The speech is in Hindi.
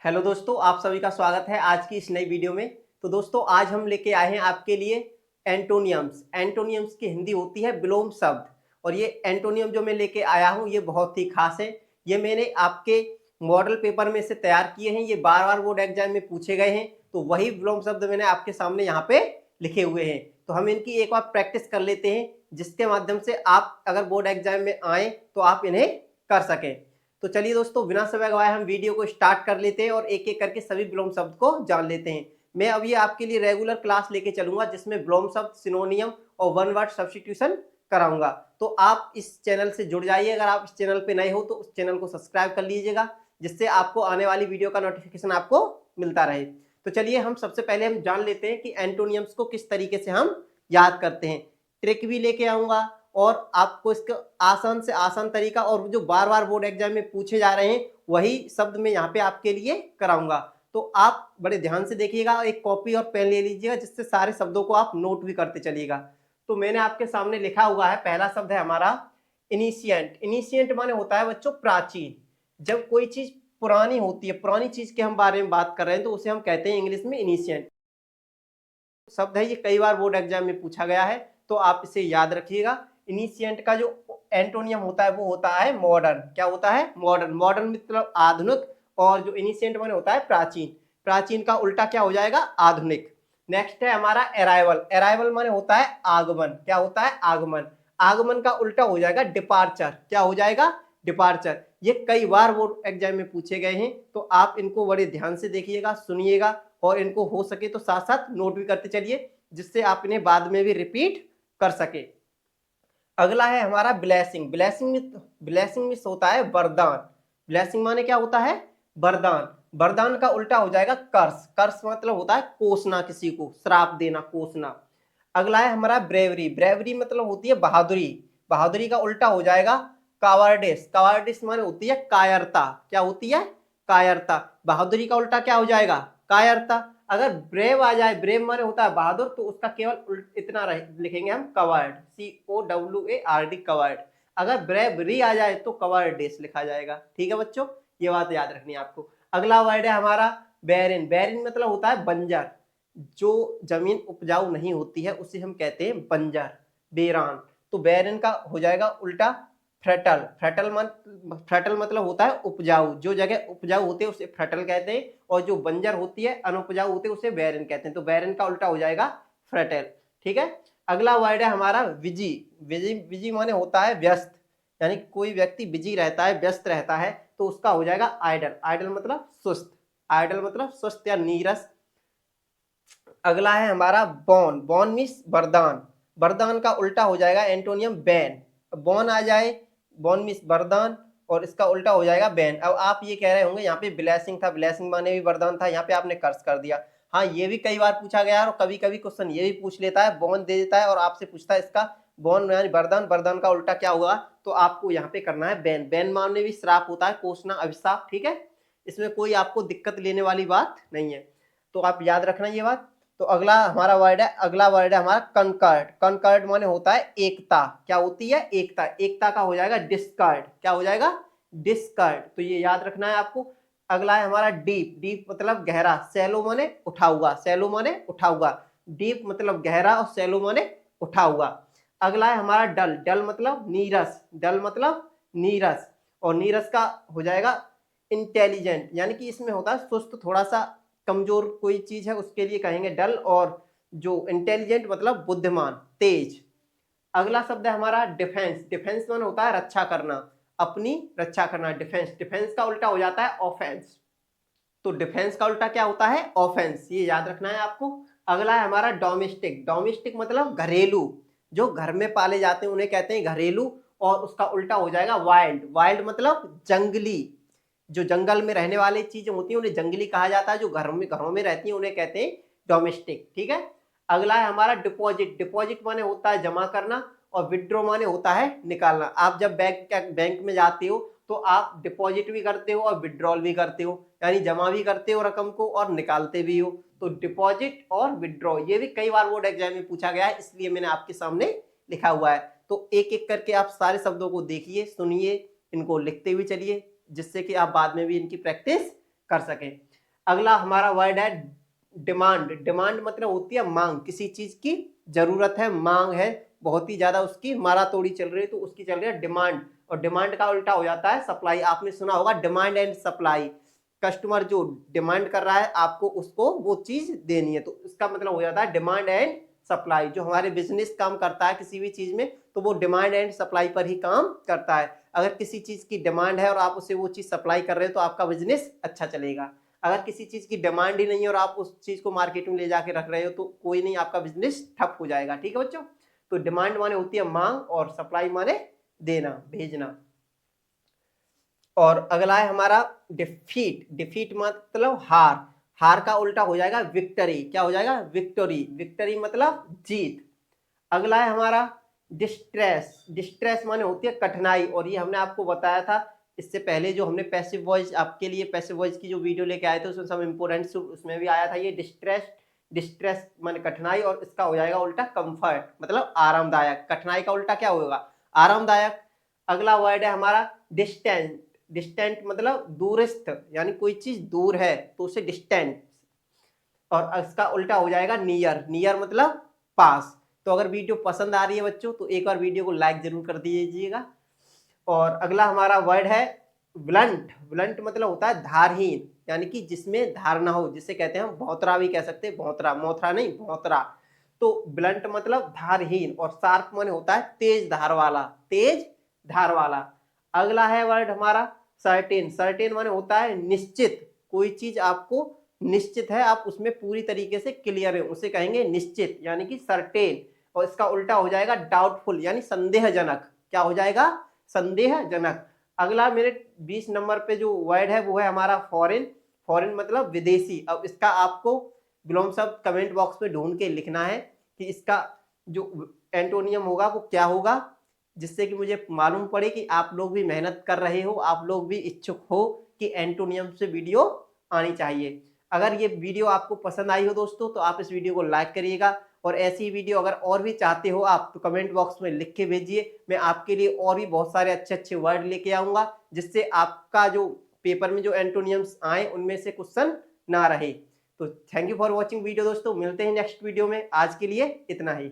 हेलो दोस्तों, आप सभी का स्वागत है आज की इस नई वीडियो में। तो दोस्तों, आज हम लेके आए हैं आपके लिए एंटोनियम्स। एंटोनियम्स की हिंदी होती है विलोम शब्द। और ये एंटोनियम जो मैं लेके आया हूँ ये बहुत ही खास है। ये मैंने आपके मॉडल पेपर में से तैयार किए हैं। ये बार बार बोर्ड एग्जाम में पूछे गए हैं, तो वही विलोम शब्द मैंने आपके सामने यहाँ पे लिखे हुए हैं। तो हम इनकी एक बार प्रैक्टिस कर लेते हैं, जिसके माध्यम से आप अगर बोर्ड एग्जाम में आए तो आप इन्हें कर सकें। तो चलिए दोस्तों, बिना समय गवाए हम वीडियो को स्टार्ट कर लेते हैं और एक एक करके सभी विलोम शब्द को जान लेते हैं। मैं अब ये आपके लिए रेगुलर क्लास लेके चलूंगा, जिसमें विलोम शब्द, सिनोनियम और वन वर्ड सब्स्टिट्यूशन कराऊंगा। तो आप इस चैनल से जुड़ जाइए। अगर आप इस चैनल पे नए हो तो उस चैनल को सब्सक्राइब कर लीजिएगा, जिससे आपको आने वाली वीडियो का नोटिफिकेशन आपको मिलता रहे। तो चलिए हम सबसे पहले हम जान लेते हैं कि एंटोनियम्स को किस तरीके से हम याद करते हैं। ट्रिक भी लेके आऊंगा और आपको इसका आसान से आसान तरीका और जो बार बार बोर्ड एग्जाम में पूछे जा रहे हैं वही शब्द मैं यहाँ पे आपके लिए कराऊंगा। तो आप बड़े ध्यान से देखिएगा, एक कॉपी और पेन ले लीजिएगा, जिससे सारे शब्दों को आप नोट भी करते चलिएगा। तो मैंने आपके सामने लिखा हुआ है, पहला शब्द है हमारा इनिशिएंट। इनिशिएंट माने होता है बच्चों प्राचीन। जब कोई चीज पुरानी होती है, पुरानी चीज के हम बारे में बात कर रहे हैं, तो उसे हम कहते हैं इंग्लिश में इनिशिएंट शब्द है। ये कई बार बोर्ड एग्जाम में पूछा गया है, तो आप इसे याद रखिएगा। इनिशिएंट का जो एंटोनियम होता है वो होता है मॉडर्न। क्या होता है? मॉडर्न। मॉडर्न मतलब आधुनिक, और जो इनिशिएंट माने होता है प्राचीन। प्राचीन का उल्टा क्या हो जाएगा? आधुनिक। नेक्स्ट है हमारा अराइवल। अराइवल माने होता है आगमन। क्या होता है? आगमन। आगमन का उल्टा हो जाएगा डिपार्चर। क्या हो जाएगा? डिपार्चर। ये कई बार बोर्ड एग्जाम में पूछे गए हैं, तो आप इनको बड़े ध्यान से देखिएगा, सुनिएगा और इनको हो सके तो साथ साथ नोट भी करते चलिए, जिससे आप इन्हें बाद में भी रिपीट कर सके। अगला है हमारा ब्लेसिंग। ब्लेसिंग में होता है वरदान। ब्लेसिंग माने क्या होता है? वरदान। वरदान का उल्टा हो जाएगा कर्स। कर्स मतलब होता है कोसना, किसी को श्राप देना, कोसना। अगला है हमारा ब्रेवरी। ब्रेवरी मतलब होती है बहादुरी। बहादुरी का उल्टा हो जाएगा कावार्डिस। कावार्डिस माने होती है कायरता। क्या होती है? कायरता। बहादुरी का उल्टा क्या हो जाएगा? कायरता। अगर ब्रेव आ जाए, ब्रेव माने होता है बहादुर, तो उसका केवल इतना लिखेंगे हम, कवर्ड। COWARD, covered. अगर ब्रेवरी आ जाए तो कवर्डिस लिखा जाएगा। ठीक है बच्चों, ये बात याद रखनी है आपको। अगला वर्ड है हमारा बैरिन। बैरिन मतलब होता है बंजर। जो जमीन उपजाऊ नहीं होती है उसे हम कहते हैं बंजर, बेरान। तो बैरिन का हो जाएगा उल्टा फ्रटल। फ्रटल मतलब होता है उपजाऊ। जो जगह उपजाऊ होती है उसे फ्रटल कहते हैं, और जो बंजर होती है, अनुपजाऊ होती है, उसे बैरन कहते हैं। तो बैरन का उल्टा हो जाएगा फ्रटल। ठीक है। अगला वर्ड है हमारा विजी। विजी विजी माने होता है व्यस्त। यानी कोई व्यक्ति बिजी रहता है, व्यस्त रहता है, तो उसका हो जाएगा आइडल। आइडल मतलब सुस्त। आइडल मतलब सुस्त या नीरस। अगला है हमारा बॉन। बॉन मीन्स वरदान। वरदान का उल्टा हो जाएगा एंटोनियम बैन। बॉन आ जाए, बॉन मीन्स वरदान, और इसका उल्टा हो जाएगा बैन। अब आप ये कह रहे होंगे यहाँ पे ब्लेसिंग था, ब्लेसिंग माने भी वरदान था, यहाँ पे आपने कर्स कर दिया। हाँ, ये भी कई बार पूछा गया है, और कभी कभी क्वेश्चन ये भी पूछ लेता है, बॉन दे देता है और आपसे पूछता है इसका बॉन यानी वरदान, वरदान का उल्टा क्या होगा? तो आपको यहाँ पे करना है बैन। बैन माने भी श्राप होता है, कोसना, अभिशाप। ठीक है, इसमें कोई आपको दिक्कत लेने वाली बात नहीं है, तो आप याद रखना ये बात। तो अगला हमारा वर्ड है, अगला वर्ड है हमारा कंकर्ड। कंकर्ड माने होता है एकता। क्या होती है? एकता। एकता का हो जाएगा डिस्कर्ड। क्या हो जाएगा? डिस्कर्ड। तो ये याद रखना है आपको। अगला है हमारा डीप। डीप मतलब गहरा। सैलो माने उठा हुआ। सैलो माने उठा हुआ। डीप मतलब गहरा और सैलो माने उठा हुआ। अगला है हमारा डल। डल मतलब नीरस। डल मतलब नीरस, और नीरस का हो जाएगा इंटेलिजेंट। यानी कि इसमें होता है सुस्त, थोड़ा सा कमजोर कोई चीज है उसके लिए कहेंगे डल, और जो इंटेलिजेंट मतलब बुद्धिमान, तेज। अगला शब्द है हमारा डिफेंस। डिफेंस मान होता है रक्षा करना, अपनी रक्षा करना। डिफेंस। डिफेंस का उल्टा हो जाता है ऑफेंस। तो डिफेंस का उल्टा क्या होता है? ऑफेंस। ये याद रखना है आपको। अगला है हमारा डोमेस्टिक। डोमेस्टिक मतलब घरेलू। जो घर में पाले जाते हैं उन्हें कहते हैं घरेलू, और उसका उल्टा हो जाएगा वाइल्ड। वाइल्ड मतलब जंगली। जो जंगल में रहने वाली चीजें होती हैं उन्हें जंगली कहा जाता है। जो घरों में रहती हैं उन्हें कहते हैं डोमेस्टिक। ठीक है। अगला है हमारा डिपॉजिट। डिपॉजिट माने होता है जमा करना, और विड्रॉ माने होता है निकालना। आप जब बैंक में जाते हो तो आप डिपॉजिट भी करते हो और विड्रॉल भी करते हो, यानी जमा भी करते हो रकम को और निकालते भी हो। तो डिपॉजिट और विड्रॉ ये भी कई बार बोर्ड एग्जाम में पूछा गया है, इसलिए मैंने आपके सामने लिखा हुआ है। तो एक एक करके आप सारे शब्दों को देखिए, सुनिए, इनको लिखते हुए चलिए, जिससे कि आप बाद में भी इनकी प्रैक्टिस कर सकें। अगला हमारा वर्ड है डिमांड। डिमांड मतलब होती है मांग, किसी चीज की जरूरत है, मांग है, बहुत ही ज्यादा उसकी मारा तोड़ी चल रही है तो उसकी चल रही है डिमांड। और डिमांड का उल्टा हो जाता है सप्लाई। आपने सुना होगा डिमांड एंड सप्लाई। कस्टमर जो डिमांड कर रहा है आपको उसको वो चीज देनी है, तो इसका मतलब हो जाता है डिमांड एंड सप्लाई। जो हमारे बिजनेस काम करता है किसी भी चीज में तो वो डिमांड एंड सप्लाई पर ही काम करता है। अगर किसी चीज की डिमांड है और आप उसे वो चीज सप्लाई कर रहे हो तो आपका बिजनेस अच्छा चलेगा। अगर किसी चीज की डिमांड ही नहीं है और आप उस चीज को मार्केट में ले जाके रख रहे हो तो कोई नहीं, आपका बिजनेस ठप हो जाएगा। ठीक है बच्चों, तो डिमांड माने होती है मांग और सप्लाई माने देना, भेजना। और अगला है हमारा डिफीट। डिफीट मतलब हार। हार का उल्टा हो जाएगा विक्टरी। क्या हो जाएगा? विक्टोरी। विक्टरी मतलब जीत। अगला है हमारा डिस्ट्रेस। डिस्ट्रेस माने होती है कठिनाई, और ये हमने आपको बताया था इससे पहले जो हमने पैसिव वॉइस आपके लिए पैसिव वॉइस की जो वीडियो लेके आए थे उसमें सब इंपोर्टेंट उसमें भी आया था ये डिस्ट्रेस। डिस्ट्रेस माने कठिनाई, और इसका हो जाएगा उल्टा कंफर्ट मतलब आरामदायक। कठिनाई का उल्टा क्या होगा? आरामदायक। अगला वर्ड है हमारा डिस्टेंट। डिस्टेंट मतलब दूरस्थ, यानी कोई चीज दूर है तो उसे डिस्टेंट। और इसका उल्टा हो जाएगा नियर। नियर मतलब पास। तो अगर वीडियो पसंद आ रही है बच्चों तो एक बार वीडियो को लाइक जरूर कर दीजिएगा। और अगला हमारा वर्ड है ब्लंट। ब्लंट मतलब होता है धारहीन, यानी कि जिसमें धार ना हो, जिसे कहते हैं हम भौतरा भी कह सकते हैं। भौतरा, मोथरा नहीं, भौतरा। तो ब्लंट मतलब धारहीन, और शार्प माने होता है तेज धार वाला। तेज धार वाला। अगला है वर्ड हमारा सर्टेन। सर्टेन माने होता है निश्चित। कोई चीज आपको निश्चित है, आप उसमें पूरी तरीके से क्लियर है, उसे कहेंगे निश्चित, यानी कि सर्टेन। और इसका उल्टा हो जाएगा डाउटफुल, यानी संदेहजनक। क्या हो जाएगा? संदेहजनक। अगला मेरे 20 नंबर पे जो वर्ड है वो है हमारा फॉरेन। फॉरेन मतलब विदेशी। अब इसका आपको विलोम शब्द कमेंट बॉक्स में ढूंढ के लिखना है कि इसका जो एंटोनियम होगा वो क्या होगा, जिससे कि मुझे मालूम पड़े कि आप लोग भी मेहनत कर रहे हो, आप लोग भी इच्छुक हो कि एंटोनियम से वीडियो आनी चाहिए। अगर ये वीडियो आपको पसंद आई हो दोस्तों तो आप इस वीडियो को लाइक करिएगा, और ऐसी वीडियो अगर और भी चाहते हो आप तो कमेंट बॉक्स में लिख के भेजिए। मैं आपके लिए और भी बहुत सारे अच्छे अच्छे वर्ड लेके आऊंगा, जिससे आपका जो पेपर में जो एंटोनियम्स आए उनमें से क्वेश्चन ना रहे। तो thank you for watching video दोस्तों, मिलते हैं नेक्स्ट वीडियो में। आज के लिए इतना ही।